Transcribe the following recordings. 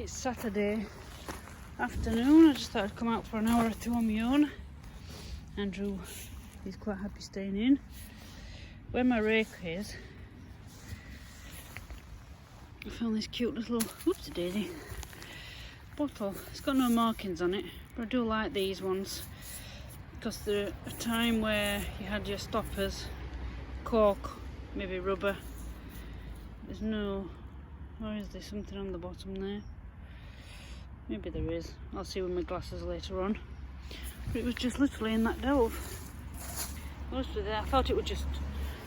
It's Saturday afternoon. I just thought I'd come out for an hour or two on my own. Andrew, he's quite happy staying in. Where my rake is, I found this cute little, whoopsie daisy, bottle. It's got no markings on it, but I do like these ones because they're a time where you had your stoppers, cork, maybe rubber. There's no, or is there something on the bottom there? Maybe there is. I'll see with my glasses later on. But it was just literally in that delve. Mostly there. I thought it was just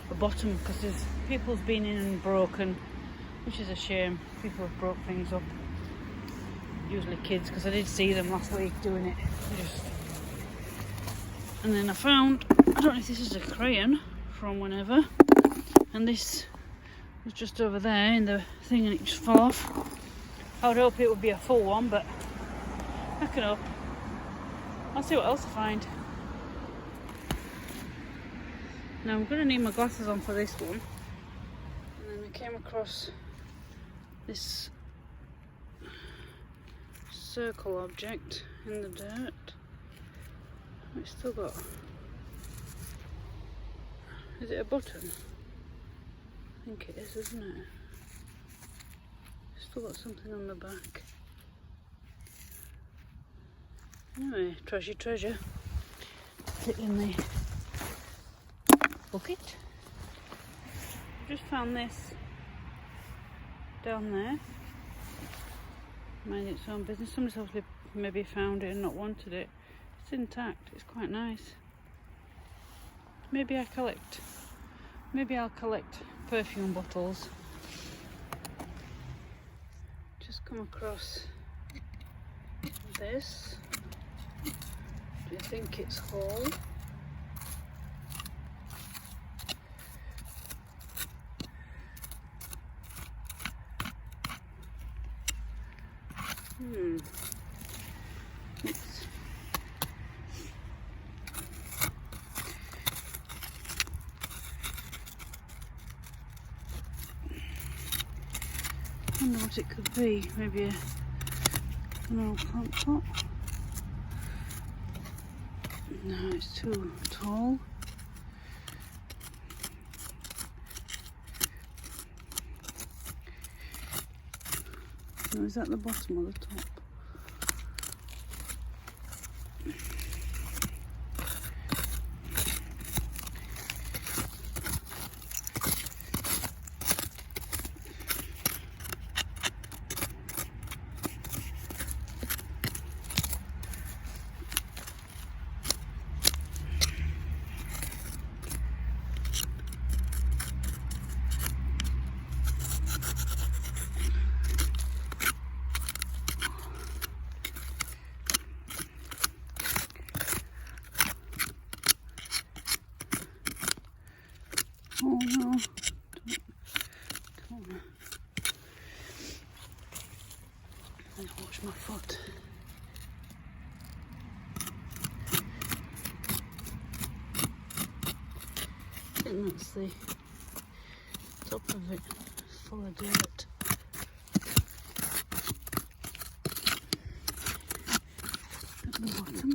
the bottom because there's people's been in and broken, which is a shame. People have broke things up. Usually kids, because I did see them last week doing it. And then I found, I don't know if this is a crayon from whenever, and this was just over there in the thing and it just fell off. I would hope it would be a full one, but I can hope. I'll see what else I find. Now I'm going to need my glasses on for this one. And then I came across this circle object in the dirt. It's still got... Is it a button? I think it is, isn't it? Still got something on the back. Anyway, Trashy-Treasure. Put it in the bucket. Just found this down there. Mind its own business. Somebody's obviously maybe found it and not wanted it. It's intact. It's quite nice. Maybe I'll collect perfume bottles. Just come across this. Do you think it's whole? It's I wonder what it could be. Maybe an old plant pot. No, it's too tall. No, is that the bottom or the top? Oh no, don't Let's watch my foot. I think that's the top of it, full of dirt. At the bottom.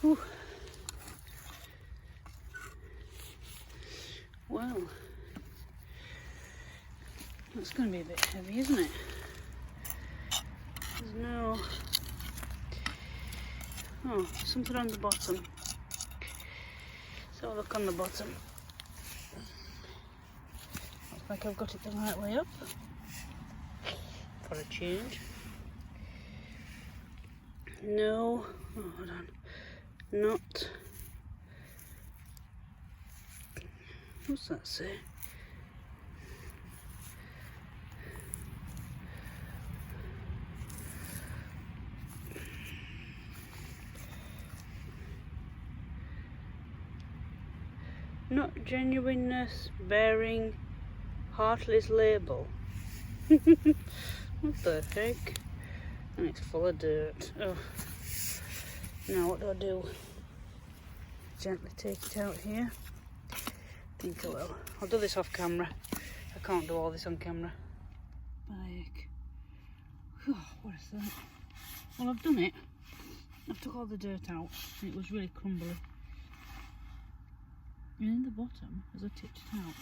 Ooh. Well, that's going to be a bit heavy, isn't it? There's no... Oh, something on the bottom. So look on the bottom. Looks like I've got it the right way up. For a change. No. Oh, hold on. Not. What's that say? Not genuineness bearing Hartley's label. What the heck? And it's full of dirt. Oh. Now what do? Gently take it out here. Think I will. I'll do this off camera. I can't do all this on camera. Like, what is that? Well, I've done it. I've took all the dirt out and it was really crumbly. And in the bottom, as I tipped it out,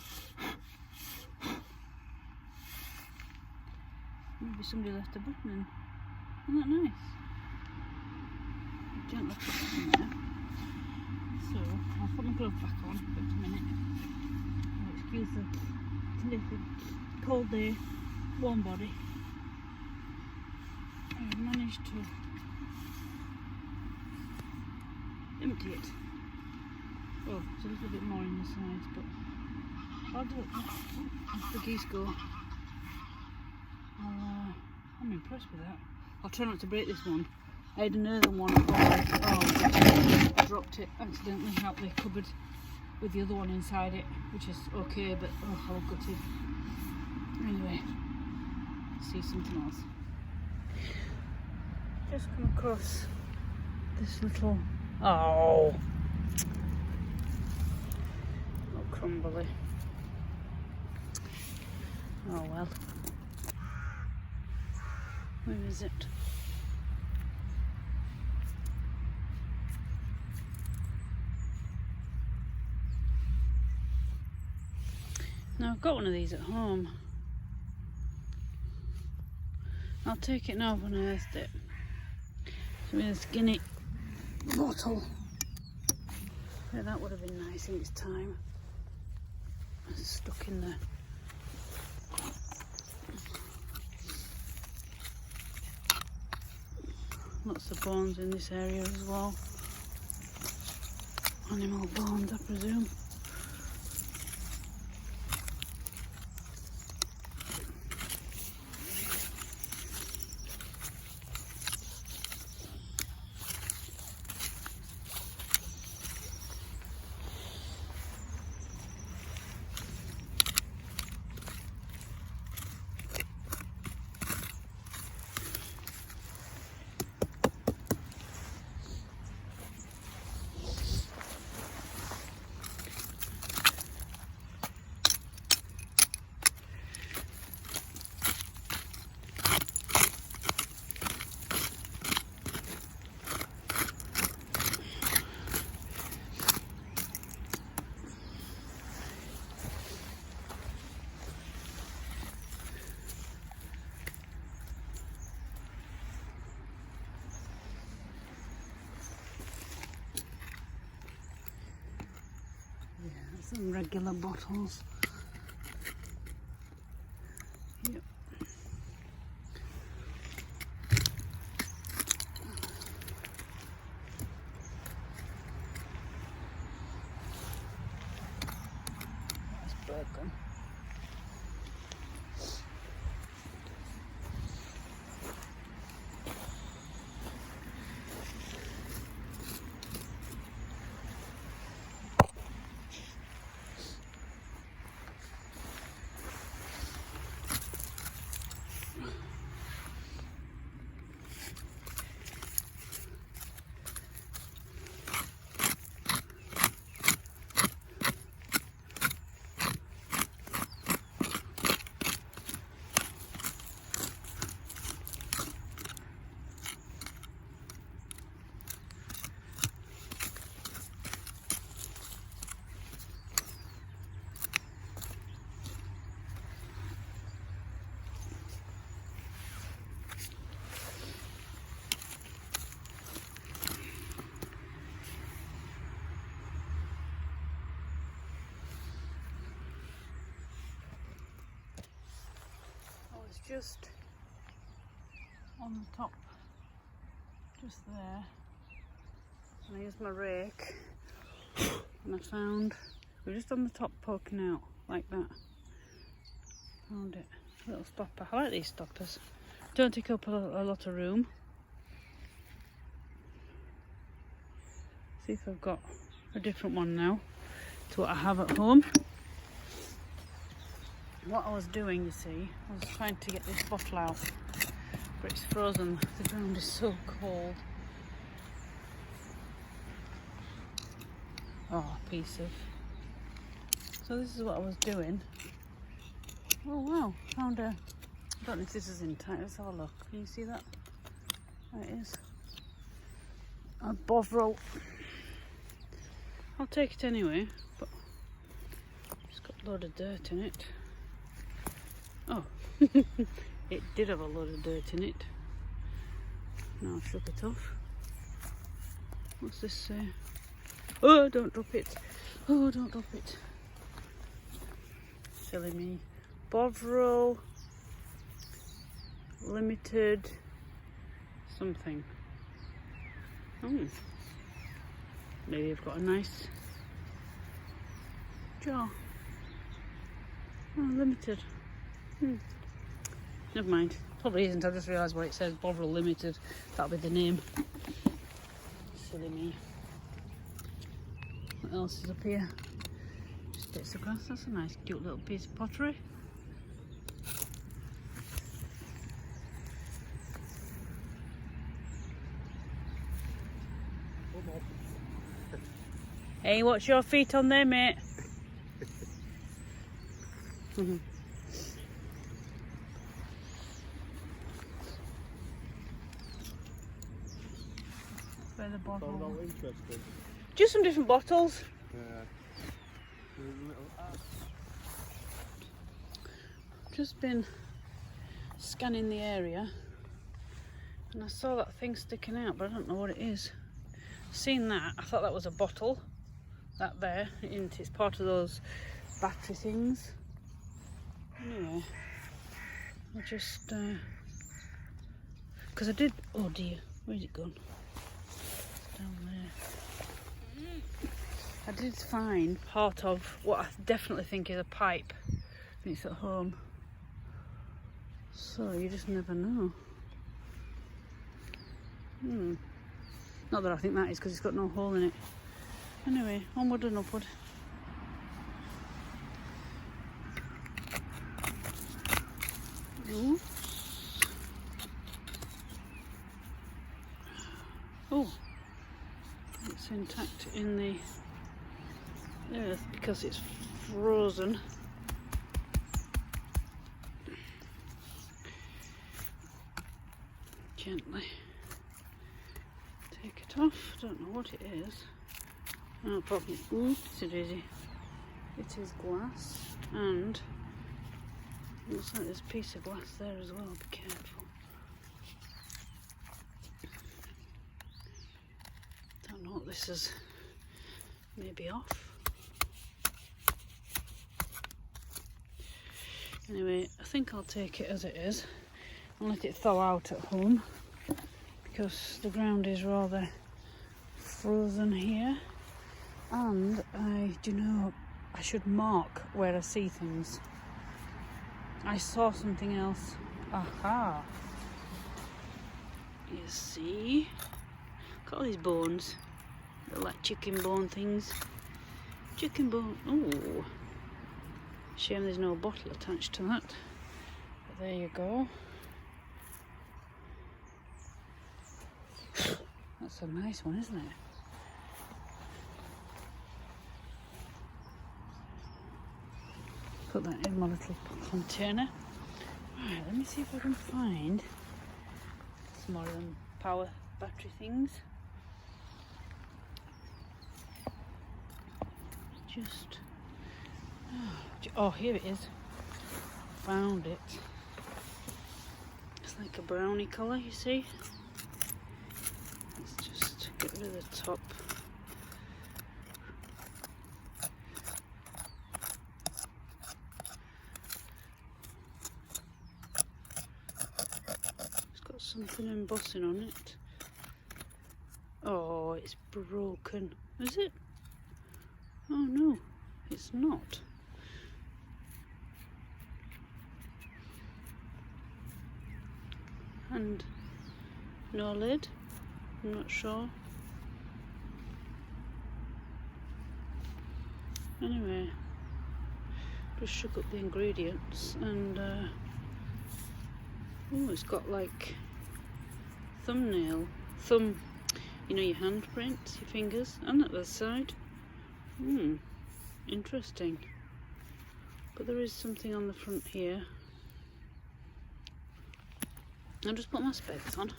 maybe somebody left a button in. Isn't that nice? I'll gently put it in there. So, I'll put my glove back on for a minute. I'll excuse the little cold day, warm body. I've managed to empty it. Oh, it's a little bit more in the sides, but I'll do it as the geese go. I'm impressed with that. I'll try not to break this one. I had an earthen one I dropped it accidentally out the cupboard with the other one inside it, which is okay, but oh, I was gutted. Anyway, see something else. Just come across this little, oh, all crumbly. Oh well. Where is it? Now I've got one of these at home. I'll take it now, I've unearthed it. It's with a skinny bottle. Yeah, that would have been nice in its time. It's stuck in there. Lots of bones in this area as well. Animal bones, I presume. Some regular bottles. Yep. That's broken. Just on the top, just there, and I used my rake and I found, we're just on the top poking out like that. Found it, a little stopper. I like these stoppers, don't take up a lot of room. See if I've got a different one now. to what I have at home. What I was doing, you see, I was trying to get this bottle out, but it's frozen. The ground is so cold. Oh, a piece of. So this is what I was doing. Oh wow, found a. I don't know if this is in tight. Let's have a look. Can you see that? There it is. A bovril. I'll take it anyway, but it's got a load of dirt in it. Oh, it did have a load of dirt in it. Now I've shook it off. What's this say? Oh, don't drop it. Oh, don't drop it. Silly me. Bovril Limited something. Oh. Maybe I've got a nice jar. Oh, limited. Never mind. Probably isn't. I've just realised what it says. Bovril Limited. That'll be the name. Silly me. What else is up here? Just bits of grass. That's a nice cute little piece of pottery. Hey, what's your feet on there, mate? Where the bottle? Just some different bottles. Just been scanning the area and I saw that thing sticking out, but I don't know what it is. Seen that, I thought that was a bottle. That there, it's part of those battery things. Anyway, I just because I did. Oh dear, where's it gone? It's down there. I did find part of what I definitely think is a pipe. And it's at home, so you just never know. Not that I think that is, because it's got no hole in it. Anyway, onward and upward. Ooh. Oh, it's intact in the earth because it's frozen. Gently take it off. Don't know what it is. Oh, probably. Oopsie daisy. It is glass, and it looks like there's a piece of glass there as well. Be careful. Don't know what this is. Maybe off. Anyway, I think I'll take it as it is and let it thaw out at home because the ground is rather frozen here. And I should mark where I see things. I saw something else. Aha! You see? Look at all these bones. They're like chicken bone things. Chicken bone. Ooh. Shame there's no bottle attached to that. But there you go. That's a nice one, isn't it? Put that in my little container. Right, let me see if I can find some more power battery things. Oh, here it is. Found it. It's like a brownie colour, you see. Let's just get rid of the top. Something embossing on it. Oh, it's broken. Is it? Oh no, it's not. And no lid. I'm not sure. Anyway, just shook up the ingredients and oh, it's got like thumb, you know, your handprints, your fingers, and at the side. Interesting. But there is something on the front here. I'll just put my specs on.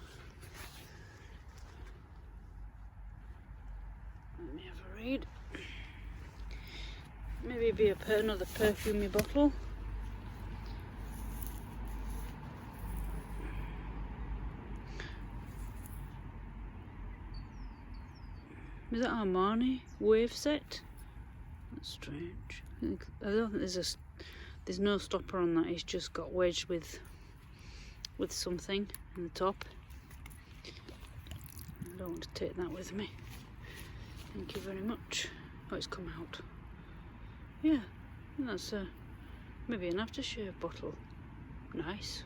Let me have a read. Maybe it'd be another perfumey bottle. Is that Armani wave set? That's strange. I don't think there's no stopper on that. It's just got wedged with something in the top. I don't want to take that with me. Thank you very much. Oh, it's come out. Yeah, that's maybe an aftershave bottle. Nice.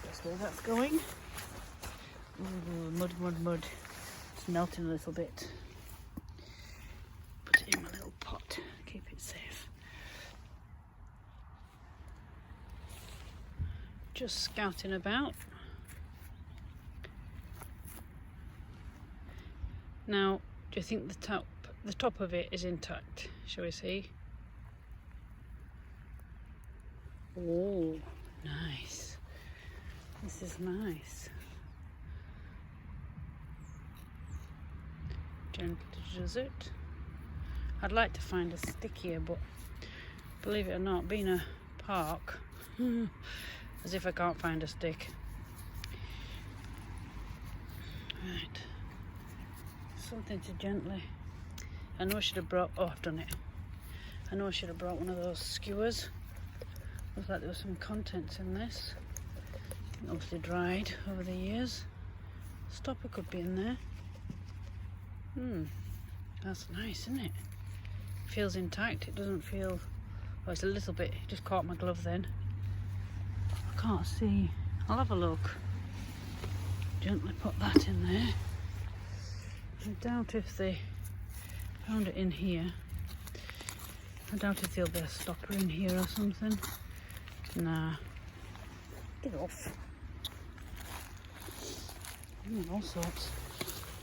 That's where that's going. Ooh, mud. It's melting a little bit. Put it in my little pot. Keep it safe. Just scouting about. Now, do you think the top of it is intact? Shall we see? Oh, nice. This is nice. Gently does it. I'd like to find a stick here, but believe it or not, being a park, as if I can't find a stick. Right. Something to gently. I know I should have brought. Oh, I've done it. I know I should have brought one of those skewers. Looks like there was some contents in this. Obviously dried over the years. Stopper could be in there. That's nice, isn't it? Feels intact. It doesn't feel. Oh, it's a little bit. It just caught my glove then. I can't see. I'll have a look. Gently put that in there. I doubt if they found it in here. I doubt if there'll be a stopper in here or something. Nah. Get off. All sorts.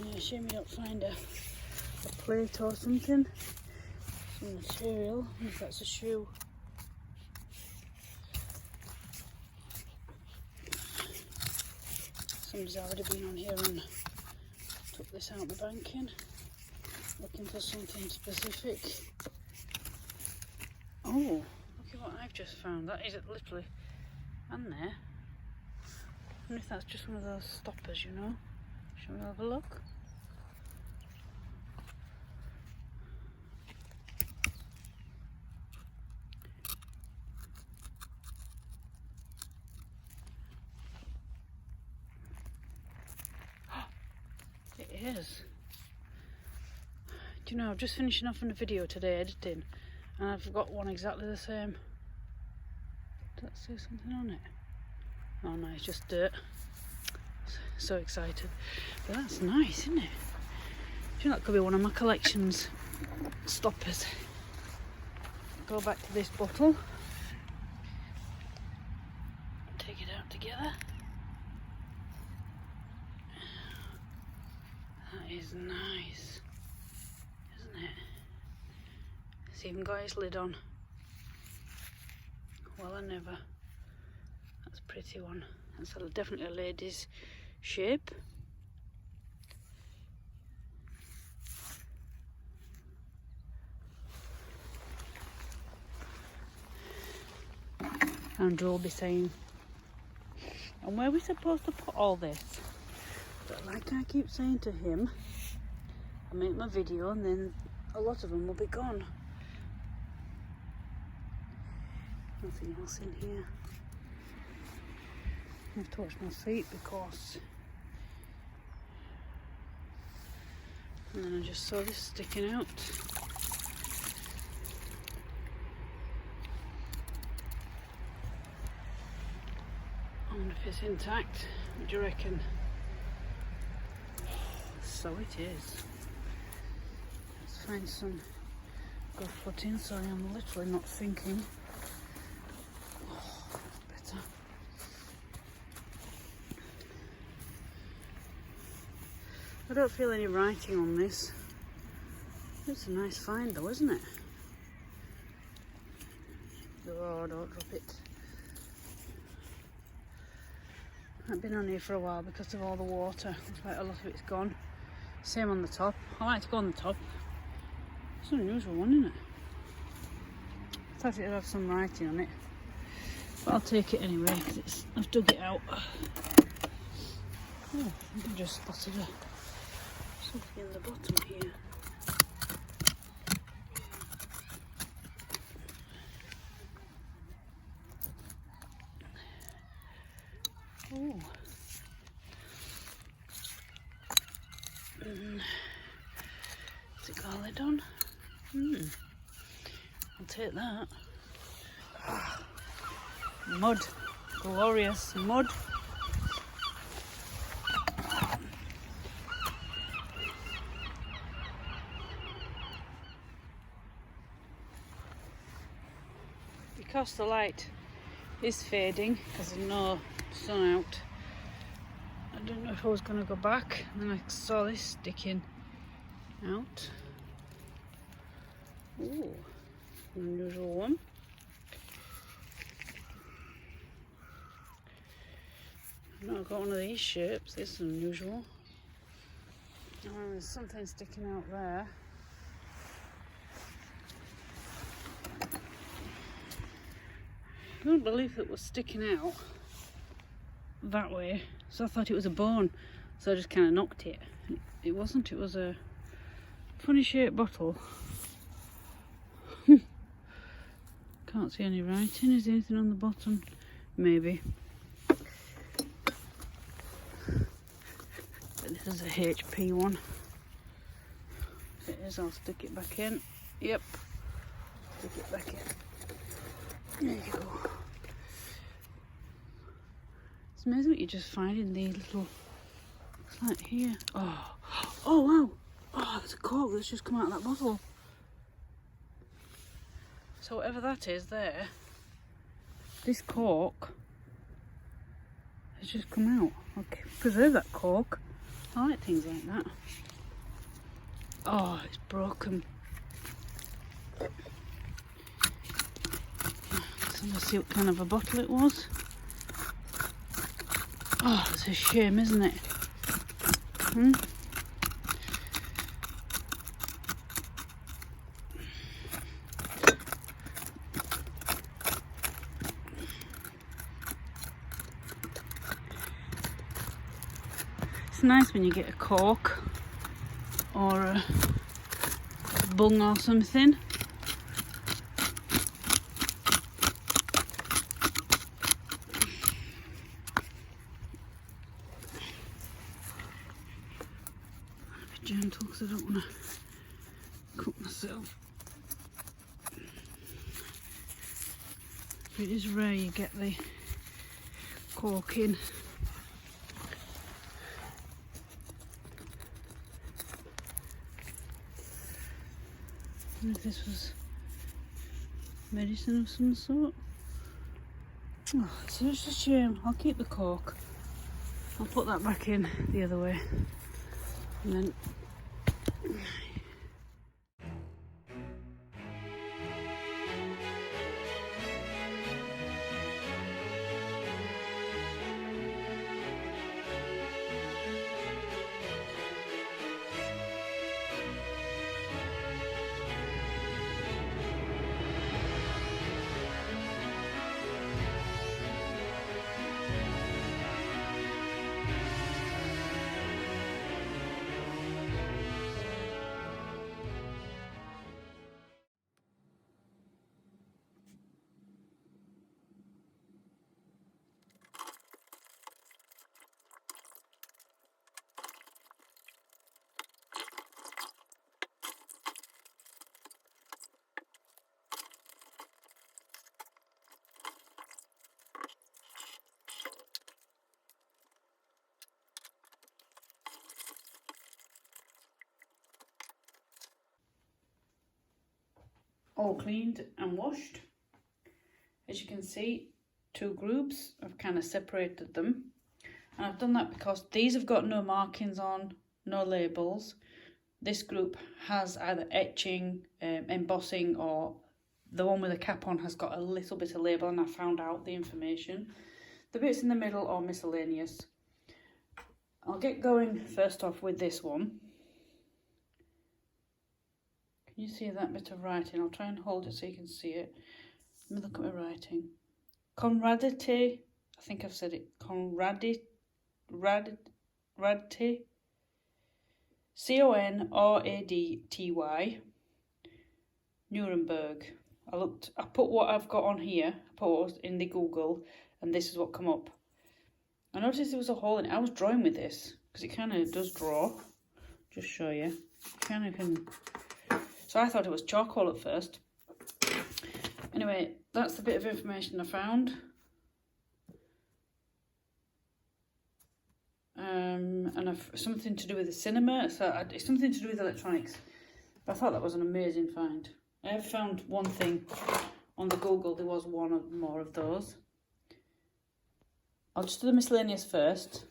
Yeah, shame you don't find a plate or something. Some material, if that's a shoe. Somebody's already been on here and took this out the banking, looking for something specific. Oh, look at what I've just found. That is literally on there. I wonder if that's just one of those stoppers, you know. Shall we have a look? It is. Do you know, I'm just finishing off on a video today editing, and I've got one exactly the same. Does that say something on it? Oh no, it's just dirt. So excited. But that's nice, isn't it? Do you know, that could be one of my collection's stoppers. Go back to this bottle. Take it out together. That is nice, isn't it? It's even got its lid on. Well, I never. That's a pretty one. That's definitely a lady's shape. Andrew will be saying, and where are we supposed to put all this? But like I keep saying to him, I make my video and then a lot of them will be gone. Nothing else in here. I've touched my feet because, and then I just saw this sticking out. I wonder if it's intact. What do you reckon? So it is. That's find some good footing so I am literally not sinking. Oh, that's better. I don't feel any writing on this. It's a nice find though, isn't it? Oh, don't drop it. I've been on here for a while because of all the water. Looks like a lot of it's gone. Same on the top. I like to go on the top. It's an unusual one, isn't it? I thought it'd have some writing on it. But I'll take it anyway because I've dug it out. Oh, I think I just spotted something in the bottom here. Oh. Is it garlic on? I'll take that. Mud. Glorious mud. Because the light is fading because there's no sun out, I didn't know if I was going to go back, and then I saw this sticking out. Ooh, an unusual one. I've not got one of these shapes. This is unusual. Oh, there's something sticking out there. I couldn't believe it was sticking out that way, so I thought it was a bone, so I just kind of knocked it. It wasn't, it was a funny shaped bottle. Can't see any writing. Is there anything on the bottom? Maybe. But this is a HP one. If it is, I'll stick it back in. Yep, stick it back in. There you go. It's amazing what you just find in these little, it's like here. Oh wow. Oh, there's a cork that's just come out of that bottle. So whatever that is there, this cork has just come out. Okay, preserve that cork. I like things like that. Oh, it's broken. So let's see what kind of a bottle it was. Oh, it's a shame, isn't it? It's nice when you get a cork or a bung or something. Be gentle because I don't want to cut myself. It is rare you get the cork in. If this was medicine of some sort. Oh, it's just a shame. I'll keep the cork. I'll put that back in the other way. And then all cleaned and washed. As you can see, 2 groups, I've kind of separated them. And I've done that because these have got no markings on, no labels. This group has either etching, embossing, or the one with the cap on has got a little bit of label, and I found out the information. The bits in the middle are miscellaneous. I'll get going first off with this one. Can you see that bit of writing? I'll try and hold it so you can see it. Let me look at my writing. Conradity, I think I've said it. Conradity. C-O-N-R-A-D-T-Y. Nuremberg. I put what I've got on here, I put what was in the Google, and this is what come up. I noticed there was a hole in it. I was drawing with this, because it kind of does draw. Just show you. Kind of can. So I thought it was charcoal at first. Anyway, that's the bit of information I found. And something to do with the cinema, so it's something to do with electronics. But I thought that was an amazing find. I have found one thing on the Google, there was one or more of those. I'll just do the miscellaneous first.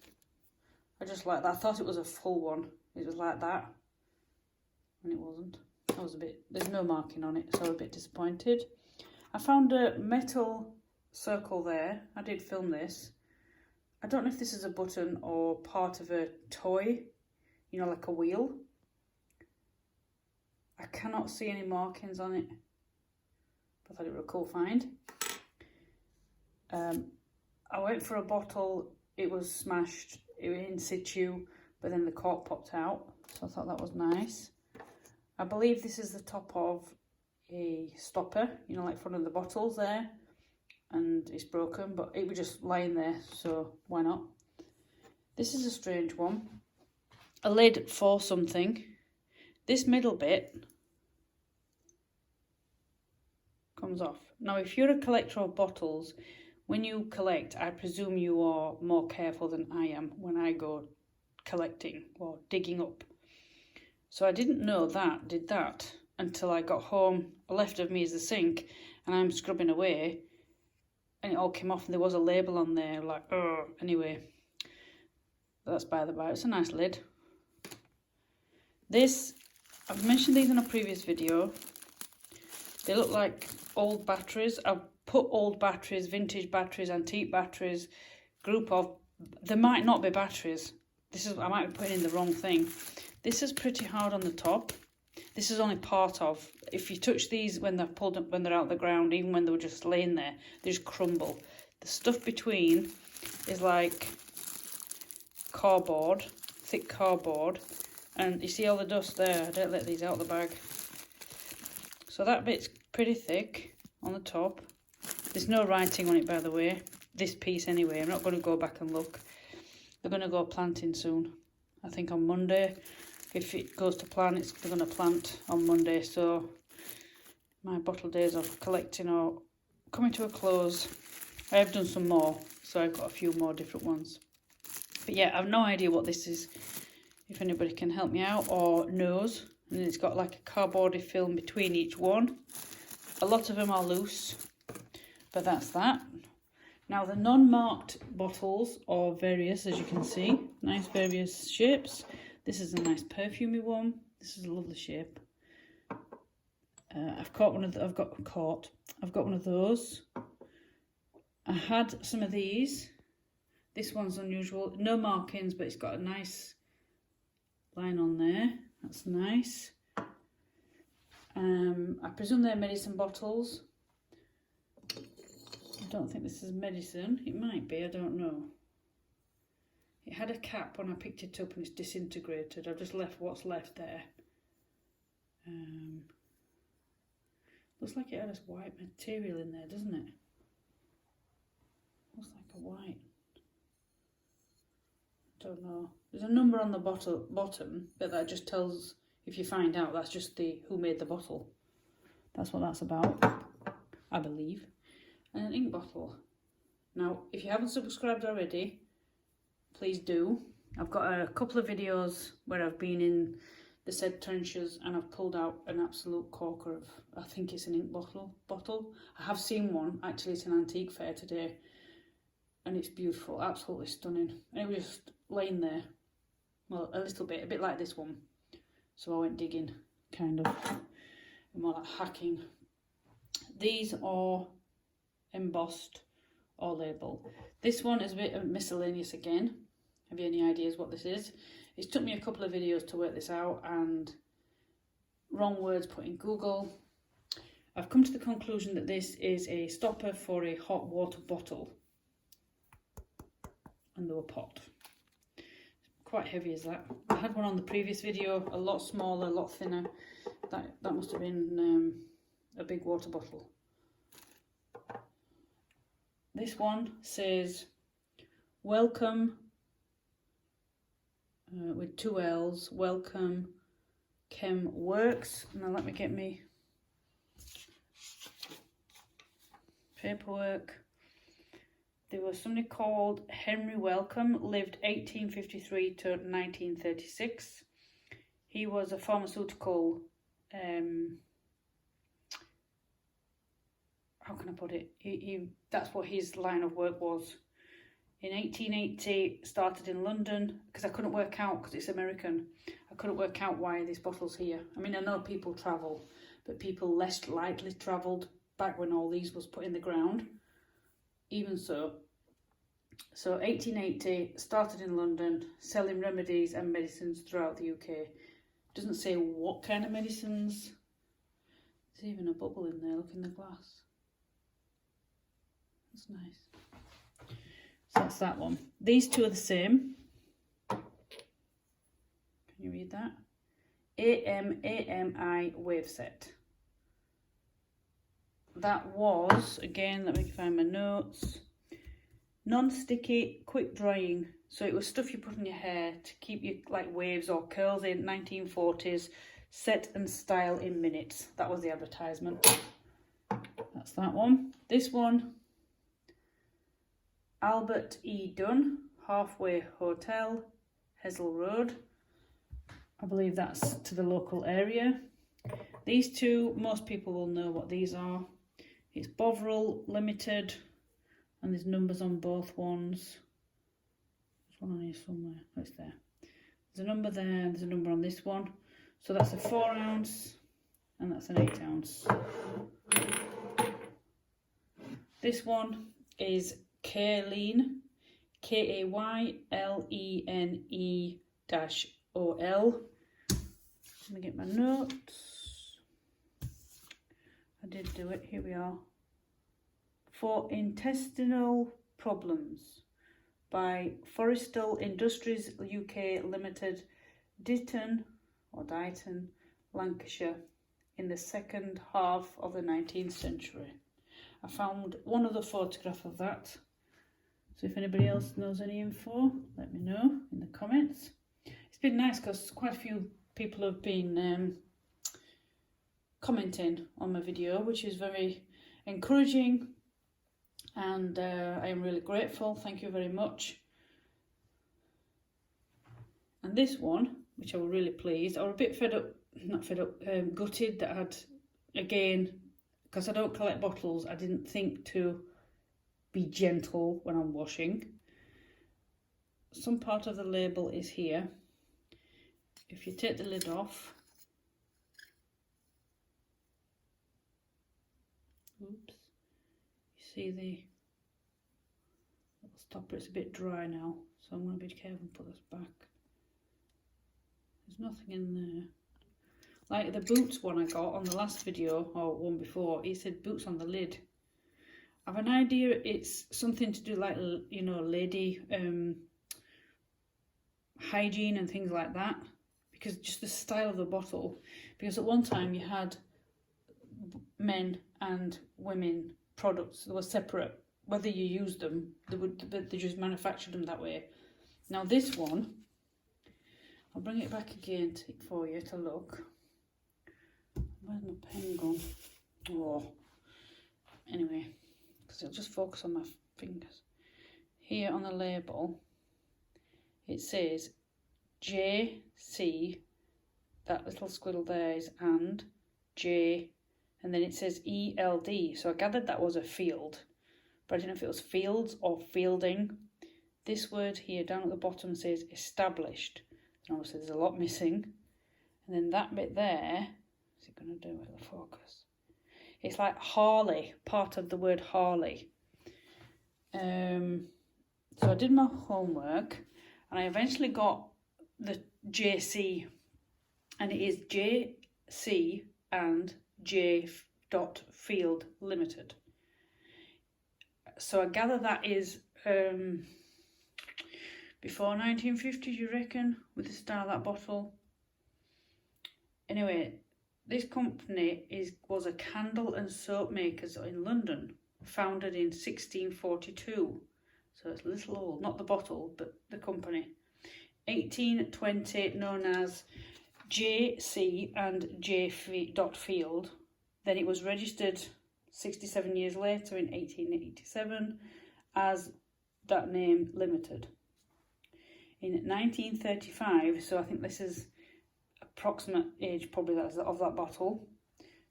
I just like that. I thought it was a full one. It was like that, and it wasn't. I was a bit, there's no marking on it, so I was a bit disappointed. I found a metal circle there. I did film this. I don't know if this is a button or part of a toy, you know, like a wheel. I cannot see any markings on it. I thought it was a cool find. I went for a bottle, it was smashed, it was in situ, but then the cork popped out, so I thought that was nice. I believe this is the top of a stopper, you know, like front of the bottles there, and it's broken, but it was just lying there, so why not? This is a strange one. A lid for something. This middle bit comes off. Now, if you're a collector of bottles, when you collect, I presume you are more careful than I am when I go collecting or digging up. So I didn't know that, did that, until I got home. Left of me is the sink, and I'm scrubbing away, and it all came off, and there was a label on there, like, oh. Anyway, that's by the by. It's a nice lid. This, I've mentioned these in a previous video. They look like old batteries. I've put old batteries, vintage batteries, antique batteries, group of, they might not be batteries. This is, I might be putting in the wrong thing. This is pretty hard on the top. This is only part of. If you touch these when they're pulled up, when they're out of the ground, even when they were just laying there, they just crumble. The stuff between is like cardboard, thick cardboard, and you see all the dust there. I don't let these out of the bag. So that bit's pretty thick on the top. There's no writing on it, by the way. This piece anyway. I'm not going to go back and look. They're going to go planting soon. I think on Monday. If it goes to plan, they're going to plant on Monday. So my bottle days of collecting are coming to a close. I have done some more, so I've got a few more different ones. But yeah, I've no idea what this is. If anybody can help me out or knows. And it's got like a cardboardy film between each one. A lot of them are loose, but that's that. Now the non-marked bottles are various, as you can see. Nice various shapes. This is a nice perfumey one. This is a lovely shape. I've got one of those. I had some of these. This one's unusual. No markings, but it's got a nice line on there. That's nice. I presume they're medicine bottles. I don't think this is medicine. It might be, I don't know. It had a cap when I picked it up and it's disintegrated. I've just left what's left there. Looks like it had this white material in there, doesn't it? Looks like a white. Don't know. There's a number on the bottom, but that just tells, if you find out, that's just the who made the bottle. That's what that's about, I believe. And an ink bottle. Now, if you haven't subscribed already, please do. I've got a couple of videos where I've been in the said trenchers, and I've pulled out an absolute corker of, I think it's an ink bottle. I have seen one, actually it's an antique fair today, and it's beautiful, absolutely stunning. And it was just laying there, well, a bit like this one. So I went digging, kind of, more like hacking. These are embossed or label. This one is a bit of miscellaneous again. Have you any ideas what this is? It took me a couple of videos to work this out, and wrong words put in Google. I've come to the conclusion that this is a stopper for a hot water bottle under a pot. Quite heavy as that. I had one on the previous video, a lot smaller, a lot thinner. That must have been a big water bottle. This one says welcome, with 2 L's, welcome Chem Works. Now let me get me paperwork. There was somebody called Henry Wellcome, lived 1853 to 1936. He was a pharmaceutical, how can I put it? That's what his line of work was. In 1880, started in London, because I couldn't work out, because it's American, I couldn't work out why this bottle's here. I mean, I know people travel, but people less lightly travelled back when all these was put in the ground. Even so, 1880, started in London, selling remedies and medicines throughout the UK. Doesn't say what kind of medicines. There's even a bubble in there, look in the glass. That's nice. So that's that one. These two are the same. Can you read that? AMI wave set. That was, again, let me find my notes, non-sticky, quick drying. So it was stuff you put in your hair to keep you like waves or curls in 1940s, set and style in minutes. That was the advertisement. That's that one. This one, Albert E. Dunn, Halfway Hotel, Hessel Road. I believe that's to the local area. These two, most people will know what these are. It's Bovril Limited, and there's numbers on both ones. There's one on here somewhere. Oh, it's there. There's a number there, and there's a number on this one. So that's a 4 ounce, and that's an 8 ounce. This one is Kaylene, KAYLENE-OL. Let me get my notes. I did do it, here we are. For intestinal problems, by Forrestal Industries UK Limited, Dighton, Lancashire, in the second half of the 19th century. I found one other photograph of that. So if anybody else knows any info, let me know in the comments. It's been nice because quite a few people have been commenting on my video, which is very encouraging, and I am really grateful. Thank you very much. And this one, which I was really pleased, I was a bit gutted that I had, again, because I don't collect bottles, I didn't think to be gentle when I'm washing. Some part of the label is here. If you take the lid off, oops, you see the little stopper, it's a bit dry now, so I'm going to be careful and put this back. There's nothing in there. Like the boots one I got on the last video, or one before, it said boots on the lid. I have an idea it's something to do like, you know, lady hygiene and things like that, because just the style of the bottle. Because at one time you had men and women products that were separate, whether you used them, they just manufactured them that way. Now this one, I'll bring it back again for you to look. Where's my pen gone? Oh, anyway, because it'll just focus on my fingers. Here on the label, it says JC that little squiddle there is and, J, and then it says ELD. So I gathered that was a field, but I didn't know if it was fields or fielding. This word here down at the bottom says established. And obviously there's a lot missing. And then that bit there, what's it going to do with the focus? It's like Harley, part of the word Harley. So I did my homework and I eventually got the JC, and it is JC and J. Field Limited. So I gather that is before 1950, you reckon, with the style of that bottle. Anyway, this company was a candle and soap makers in London, founded in 1642. So it's a little old, not the bottle, but the company. 1820, known as JC and J. Field. Then it was registered 67 years later in 1887 as that name Limited. In 1935, so I think this is approximate age probably of that bottle,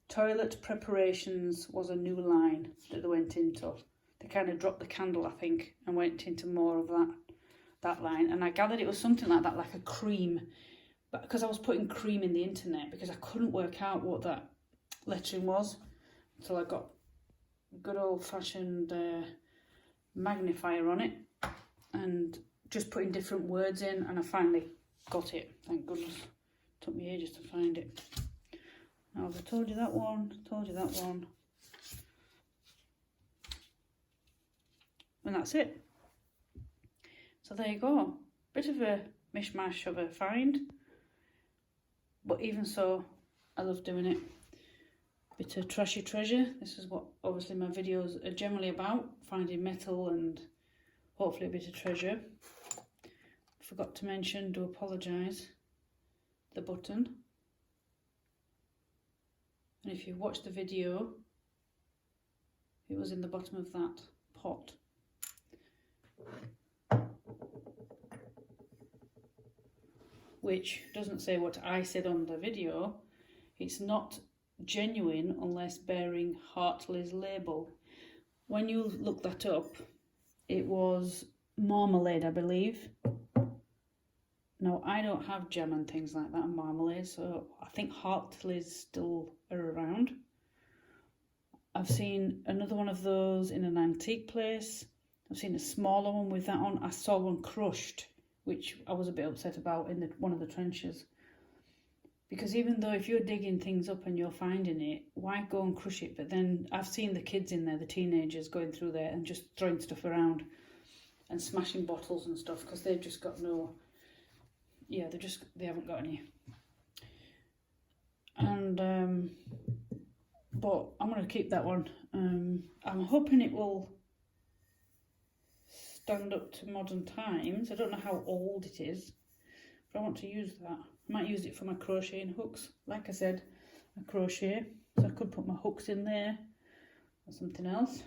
toilet preparations was a new line that they went into. They kind of dropped the candle, I think, and went into more of that line. And I gathered it was something like that, like a cream. But because I was putting cream in the internet, because I couldn't work out what that lettering was until I got a good old-fashioned magnifier on it and just putting different words in, and I finally got it. Thank goodness. Took me ages to find it. Now I've told you that one, told you that one. And that's it. So there you go. Bit of a mishmash of a find. But even so, I love doing it. Bit of trashy treasure. This is what obviously my videos are generally about. Finding metal and hopefully a bit of treasure. Forgot to mention, do apologise, the button. And if you watched the video, it was in the bottom of that pot. Which doesn't say what I said on the video. It's not genuine unless bearing Hartley's label. When you look that up, it was marmalade, I believe. Now, I don't have jam and things like that and marmalade, so I think Hartley's still are around. I've seen another one of those in an antique place. I've seen a smaller one with that on. I saw one crushed, which I was a bit upset about in one of the trenches. Because even though if you're digging things up and you're finding it, why go and crush it? But then I've seen the kids in there, the teenagers, going through there and just throwing stuff around and smashing bottles and stuff because they've just got no... Yeah, they haven't got any. And, but I'm going to keep that one. I'm hoping it will stand up to modern times. I don't know how old it is, but I want to use that. I might use it for my crocheting hooks. Like I said, I crochet, so I could put my hooks in there or something else.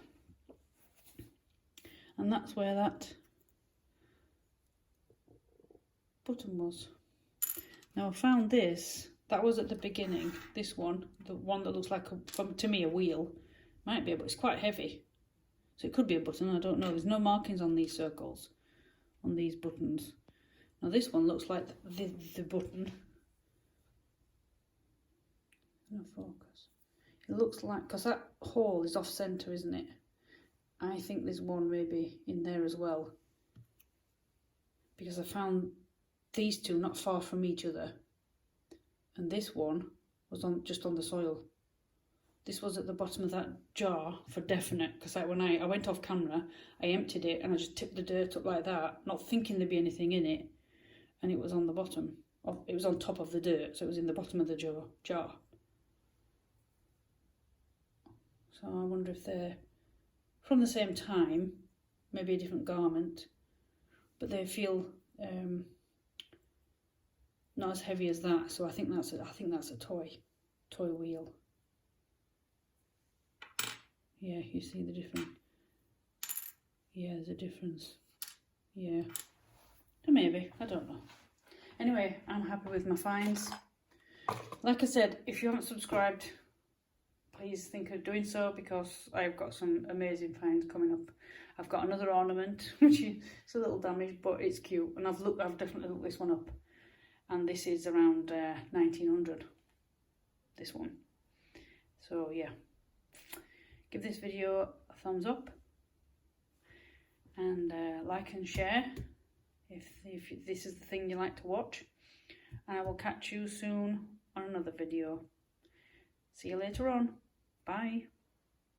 And that's where that button was. Now I found this, that was at the beginning, this one, the one that looks like, to me, a wheel. Might be, but it's quite heavy. So it could be a button, I don't know. There's no markings on these circles, on these buttons. Now this one looks like the button. No focus. It looks like, because that hole is off centre, isn't it? I think there's one maybe in there as well. Because I found these two not far from each other. And this one was just on the soil. This was at the bottom of that jar for definite, because when I went off camera, I emptied it and I just tipped the dirt up like that, not thinking there'd be anything in it, and it was on the bottom. It was on top of the dirt, so it was in the bottom of the jar. So I wonder if they're from the same time, maybe a different garment, but they feel not as heavy as that. So I think that's a toy wheel. Yeah, you see the difference. Yeah, there's a difference. Yeah, maybe, I don't know. Anyway, I'm happy with my finds. like I said, if you haven't subscribed, please think of doing so, because I've got some amazing finds coming up. I've got another ornament which is a little damaged, but it's cute, and I've definitely looked this one up, and this is around 1900, this one. So yeah, give this video a thumbs up, and like and share if this is the thing you like to watch, and I will catch you soon on another video. See you later on. Bye.